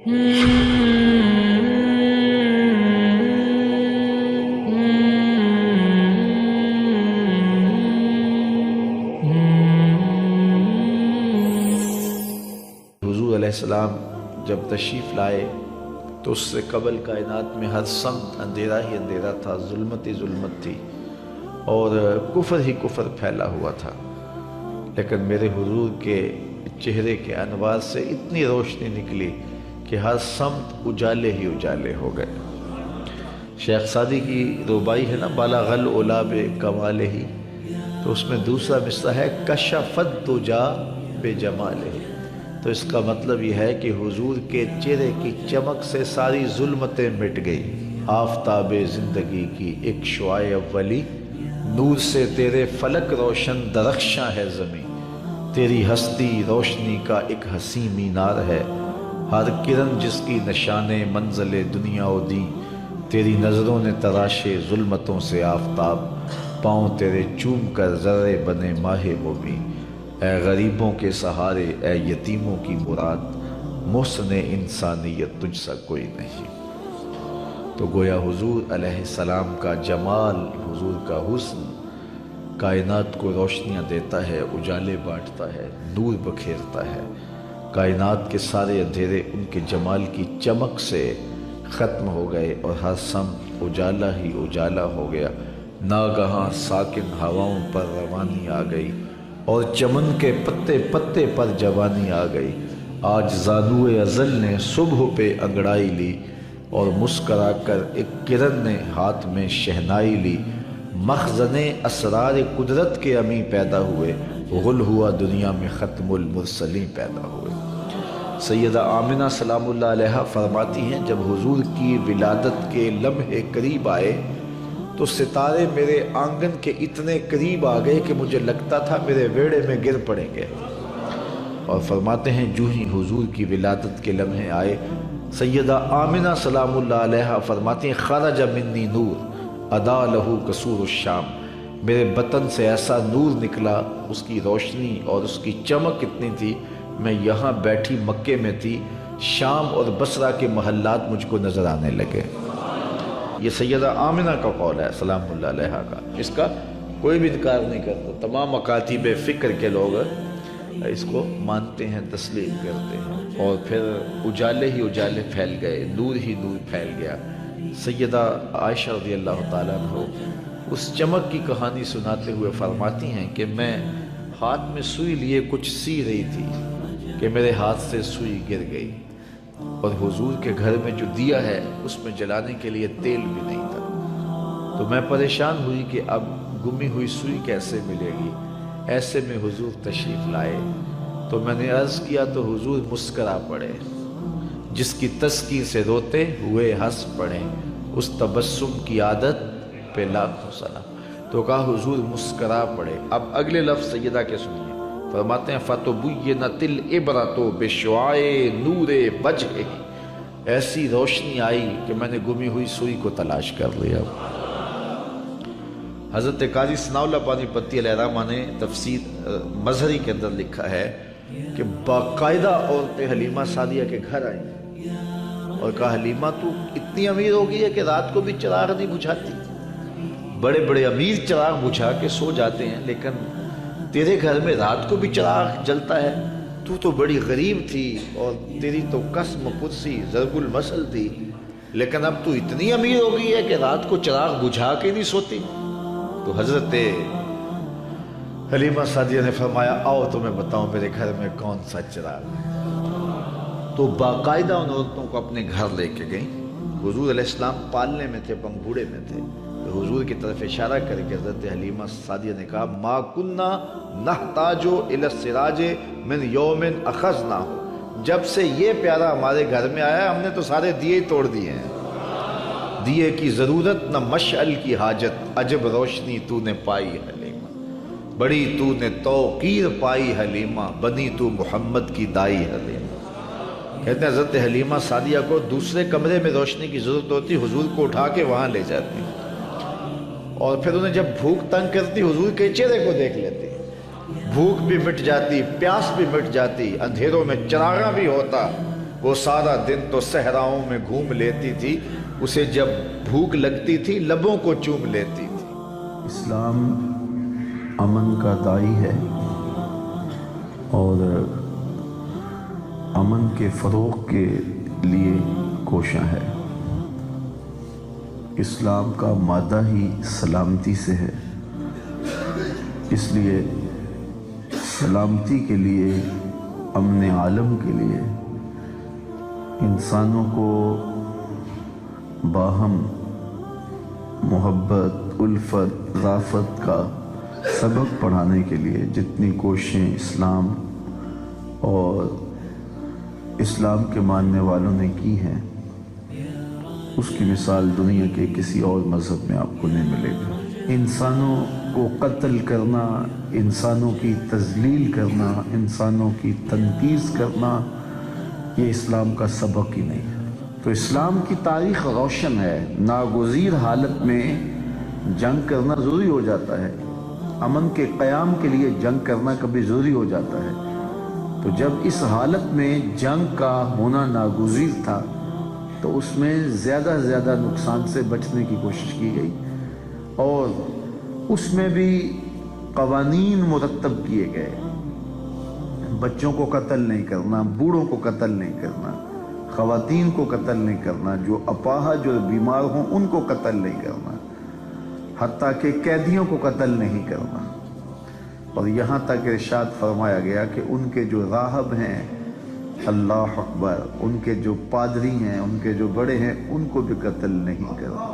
حضور علیہ السلام جب تشریف لائے تو اس سے قبل کائنات میں ہر سمت اندھیرا ہی اندھیرا تھا، ظلمت ہی ظلمت تھی اور کفر ہی کفر پھیلا ہوا تھا، لیکن میرے حضور کے چہرے کے انوار سے اتنی روشنی نکلی کہ ہر سمت اجالے ہی اجالے ہو گئے۔ شیخ سعدی کی ربائی ہے نا، بالغ العلا بکمالہ ہی، تو اس میں دوسرا مصرع ہے کشفت دجا بجمالہ، تو اس کا مطلب یہ ہے کہ حضور کے چہرے کی چمک سے ساری ظلمتیں مٹ گئی۔ آفتاب زندگی کی ایک شعاع اولی، نور سے تیرے فلک روشن درخشاں ہے زمین، تیری ہستی روشنی کا ایک حسین مینار ہے، ہر کرن جس کی نشان منزل دنیا و دین، تیری نظروں نے تراشے ظلمتوں سے آفتاب، پاؤں تیرے چوم کر ذرے بنے ماہ مبین، اے غریبوں کے سہارے اے یتیموں کی مراد، محسن انسانیت تجھ سا کوئی نہیں۔ تو گویا حضور علیہ السلام کا جمال، حضور کا حسن کائنات کو روشنیاں دیتا ہے، اجالے بانٹتا ہے، نور بکھیرتا ہے، کائنات کے سارے اندھیرے ان کے جمال کی چمک سے ختم ہو گئے اور ہر سمت اجالا ہی اجالا ہو گیا۔ ناگہاں ساکن ہواؤں پر روانی آ گئی اور چمن کے پتے پتے پر جوانی آ گئی، آج زانوئے ازل نے صبح پہ انگڑائی لی اور مسکرا کر ایک کرن نے ہاتھ میں شہنائی لی، مخزن اسرار قدرت کے امی پیدا ہوئے، غل ہوا دنیا میں ختم المرسلین پیدا ہوئے۔ سیدہ آمنہ سلام اللہ علیہا فرماتی ہیں جب حضور کی ولادت کے لمحے قریب آئے تو ستارے میرے آنگن کے اتنے قریب آ گئے کہ مجھے لگتا تھا میرے ویڑے میں گر پڑیں گے، اور فرماتے ہیں جو ہی حضور کی ولادت کے لمحے آئے، سیدہ آمنہ سلام اللہ علیہا فرماتی ہیں خرج منی نور ادا لہو قصور الشام، میرے بطن سے ایسا نور نکلا، اس کی روشنی اور اس کی چمک اتنی تھی، میں یہاں بیٹھی مکے میں تھی، شام اور بصرہ کے محلات مجھ کو نظر آنے لگے۔ یہ سیدہ آمنہ کا قول ہے سلام اللہ علیہا کا، اس کا کوئی بھی انکار نہیں کرتا، تمام مکاتب فکر کے لوگ اس کو مانتے ہیں، تسلیم کرتے ہیں، اور پھر اجالے ہی اجالے پھیل گئے، نور ہی نور پھیل گیا۔ سیدہ عائشہ رضی اللہ تعالیٰ عنہ اس چمک کی کہانی سناتے ہوئے فرماتی ہیں کہ میں ہاتھ میں سوئی لیے کچھ سی رہی تھی کہ میرے ہاتھ سے سوئی گر گئی، اور حضور کے گھر میں جو دیا ہے اس میں جلانے کے لیے تیل بھی نہیں تھا، تو میں پریشان ہوئی کہ اب گمی ہوئی سوئی کیسے ملے گی۔ ایسے میں حضور تشریف لائے تو میں نے عرض کیا تو حضور مسکرا پڑے، جس کی تسکین سے روتے ہوئے ہنس پڑے، اس تبسم کی عادت پہ لاکھوں سلام، تو کہا حضور مسکرا پڑے۔ اب اگلے لفظ سیدہ کے سنیے، فرماتے ہیں فَتُبُيِّنَتِ الْعِبْرَةُ بِشُعَاعِ نُورِ وَجْهِهِ، ایسی روشنی آئی کہ میں نے گمی ہوئی سوئی کو تلاش کر لیا۔ حضرت قاضی ثناء اللہ پانی پتی علیہ الرحمہ نے تفسیر مظہری کے اندر لکھا ہے کہ باقاعدہ عورتیں حلیمہ سعدیہ کے گھر آئیں اور کہا حلیمہ تو اتنی امیر ہو گئی ہے کہ رات کو بھی چراغ نہیں بجھاتی، بڑے بڑے امیر چراغ بجھا کے سو جاتے ہیں لیکن تیرے گھر میں رات کو بھی چراغ جلتا ہے، تو بڑی غریب تھی اور تیری تو قسم قدسی ضرب المثل تھی، لیکن اب تو اتنی امیر ہو گئی ہے کہ رات کو چراغ بجھا کے نہیں سوتی۔ تو حضرت حلیمہ سعدیہ نے فرمایا آؤ تمہیں بتاؤں میرے گھر میں کون سا چراغ ہے، تو باقاعدہ ان عورتوں کو اپنے گھر لے کے گئیں۔ حضور علیہ السلام پالنے میں تھے، پنگھوڑے میں تھے، تو حضور کی طرف اشارہ کر کے حضرت حلیمہ سعدیہ نے کہا ما کننا نحتاج الی السراج من یوم اخذنا، جب سے یہ پیارا ہمارے گھر میں آیا ہم نے تو سارے دیے توڑ دیے ہیں، دیے کی ضرورت نہ مشعل کی حاجت، عجب روشنی تو نے پائی حلیمہ، بڑی تو نے توقیر پائی حلیمہ، بنی تو محمد کی دائی حلیمہ۔ کہتے ہیں حضرت حلیمہ سعدیہ کو دوسرے کمرے میں روشنی کی ضرورت ہوتی، حضور کو اٹھا کے وہاں لے جاتی، اور پھر انہیں جب بھوک تنگ کرتی حضور کے چہرے کو دیکھ لیتی، بھوک بھی مٹ جاتی، پیاس بھی مٹ جاتی، اندھیروں میں چراغاں بھی ہوتا، وہ سارا دن تو صحراؤں میں گھوم لیتی تھی، اسے جب بھوک لگتی تھی لبوں کو چوم لیتی تھی۔ اسلام امن کا داعی ہے اور امن کے فروغ کے لیے کوشاں ہے۔ اسلام کا مادہ ہی سلامتی سے ہے، اس لیے سلامتی کے لیے، امن عالم کے لیے انسانوں کو باہم محبت، الفت، رافت کا سبق پڑھانے کے لیے جتنی کوششیں اسلام اور اسلام کے ماننے والوں نے کی ہیں، اس کی مثال دنیا کے کسی اور مذہب میں آپ کو نہیں ملے گا۔ انسانوں کو قتل کرنا، انسانوں کی تذلیل کرنا، انسانوں کی تنقید کرنا، یہ اسلام کا سبق ہی نہیں ہے۔ تو اسلام کی تاریخ روشن ہے۔ ناگزیر حالت میں جنگ کرنا ضروری ہو جاتا ہے، امن کے قیام کے لیے جنگ کرنا کبھی ضروری ہو جاتا ہے۔ تو جب اس حالت میں جنگ کا ہونا ناگزیر تھا تو اس میں زیادہ سے زیادہ نقصان سے بچنے کی کوشش کی گئی، اور اس میں بھی قوانین مرتب کیے گئے۔ بچوں کو قتل نہیں کرنا، بوڑھوں کو قتل نہیں کرنا، خواتین کو قتل نہیں کرنا، جو اپاہج جو بیمار ہوں ان کو قتل نہیں کرنا، حتیٰ کہ قیدیوں کو قتل نہیں کرنا۔ اور یہاں تک ارشاد فرمایا گیا کہ ان کے جو راہب ہیں، اللہ اکبر، ان کے جو پادری ہیں، ان کے جو بڑے ہیں، ان کو بھی قتل نہیں کرنا۔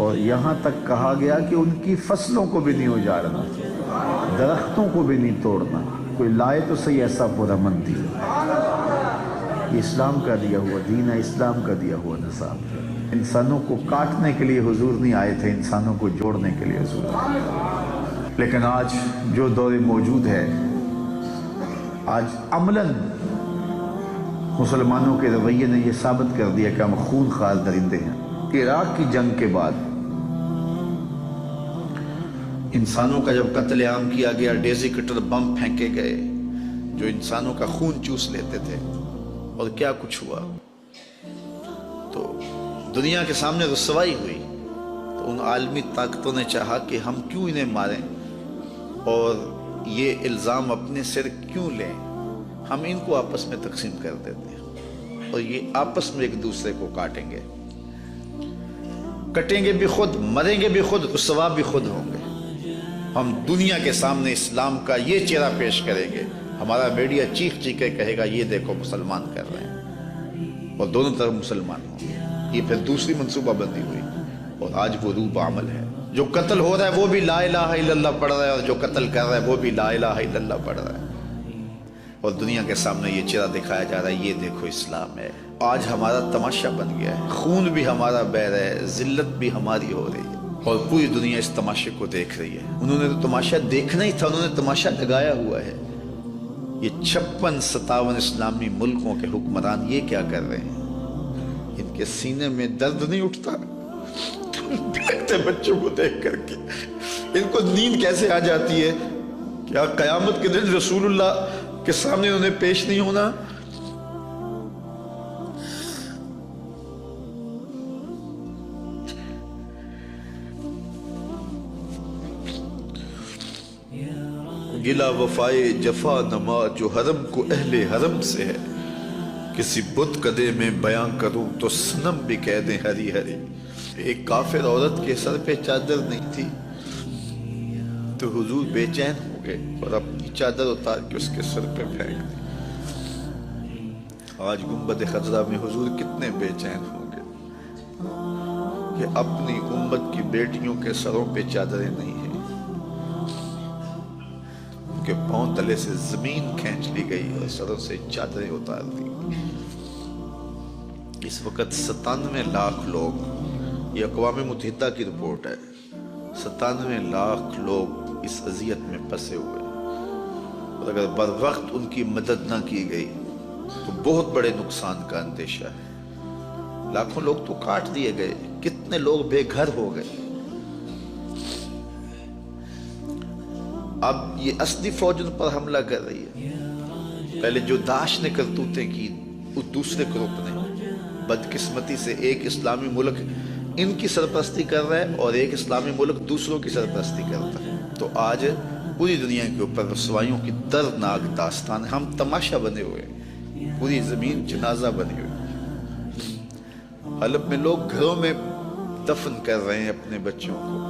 اور یہاں تک کہا گیا کہ ان کی فصلوں کو بھی نہیں اجاڑنا، درختوں کو بھی نہیں توڑنا۔ کوئی لائے تو صحیح ایسا پرامن دین۔ یہ اسلام کا دیا ہوا دین ہے، اسلام کا دیا ہوا نصاب۔ انسانوں کو کاٹنے کے لیے حضور نہیں آئے تھے، انسانوں کو جوڑنے کے لیے حضور آئے۔ لیکن آج جو دور موجود ہے، آج عملاً مسلمانوں کے رویے نے یہ ثابت کر دیا کہ ہم خون خوار درندے ہیں۔ عراق کی جنگ کے بعد انسانوں کا جب قتل عام کیا گیا، ڈیزی کٹر بم پھینکے گئے جو انسانوں کا خون چوس لیتے تھے، اور کیا کچھ ہوا، تو دنیا کے سامنے رسوائی ہوئی۔ تو ان عالمی طاقتوں نے چاہا کہ ہم کیوں انہیں ماریں اور یہ الزام اپنے سر کیوں لیں، ہم ان کو آپس میں تقسیم کر دیتے ہیں اور یہ آپس میں ایک دوسرے کو کاٹیں گے، کٹیں گے بھی خود، مریں گے بھی خود، رسوا بھی خود ہوں گے۔ ہم دنیا کے سامنے اسلام کا یہ چہرہ پیش کریں گے، ہمارا میڈیا چیخ چیخ کے کہے گا یہ دیکھو مسلمان کر رہے ہیں، اور دونوں طرف مسلمان ہوں گے۔ یہ پھر دوسری منصوبہ بندی ہوئی، اور آج وہ روح عمل ہے۔ جو قتل ہو رہا ہے وہ بھی لا الہ الا اللہ پڑھ رہا ہے، اور جو قتل کر رہا ہے وہ بھی لا الہ الا اللہ پڑھ رہا ہے، اور دنیا کے سامنے یہ چہرہ دکھایا جا رہا ہے یہ دیکھو اسلام ہے۔ آج ہمارا تماشا بن گیا ہے، خون بھی ہمارا بہہ رہا ہے، ذلت بھی ہماری ہو رہی ہے، اور پوری دنیا اس تماشے کو دیکھ رہی ہے۔ انہوں نے تو تماشا دیکھنا ہی تھا، انہوں نے تماشا لگایا ہوا ہے۔ یہ 56-57 اسلامی ملکوں کے حکمران یہ کیا کر رہے ہیں؟ ان کے سینے میں درد نہیں اٹھتا بھٹکتے بچوں کو دیکھ کر کے؟ ان کو نیند کیسے آ جاتی ہے؟ کیا قیامت کے دن رسول اللہ کے سامنے انہیں پیش نہیں ہونا؟ گلا وفائے جفا نما جو حرم کو اہل حرم سے ہے، کسی بت کدے میں بیاں کروں تو صنم بھی کہہ دیں ہری ہری۔ ایک کافر عورت کے سر پہ چادر نہیں تھی تو حضور بے چین ہو گئے اور اپنی چادر اتار کے اس کے سر پہ پھینک دی۔ آج گنبد خضرا میں حضور کتنے بے چین ہوں گے کہ اپنی امت کی بیٹیوں کے سروں پہ چادریں نہیں ہیں، کہ پاؤں تلے سے زمین کھینچ لی گئی اور سروں سے چادریں اتار دی۔ اس وقت 97 لاکھ لوگ، یہ اقوام متحدہ کی رپورٹ ہے، 97 لاکھ لوگ اس اذیت میں پھنسے ہوئے، اور اگر بر وقت ان کی مدد نہ کی گئی تو بہت بڑے نقصان کا اندیشہ ہے۔ لاکھوں لوگ تو کاٹ دیے گئے، کتنے لوگ بے گھر ہو گئے۔ اب یہ اسدی فوج ان پر حملہ کر رہی ہے۔ پہلے جو داعش نے کرتوتیں کی اس دوسرے گروپ نے بدقسمتی سے ایک اسلامی ملک ان کی سرپرستی کر رہا ہے اور ایک اسلامی ملک دوسروں کی سرپرستی کرتا ہے. تو آج پوری دنیا کے اوپر رسوائیوں کی دردناک داستان ہے. ہم تماشا بنے ہوئے, پوری زمین جنازہ بنی ہوئی. حلب میں لوگ گھروں میں دفن کر رہے ہیں اپنے بچوں کو.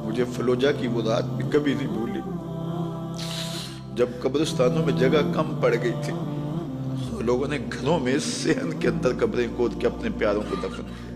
مجھے فلوجہ کی وہ رات بھی کبھی نہیں بھولی جب قبرستانوں میں جگہ کم پڑ گئی تھی, لوگوں نے گھروں میں صحن کے اندر قبریں کھود کے اپنے پیاروں کو دفن کیا.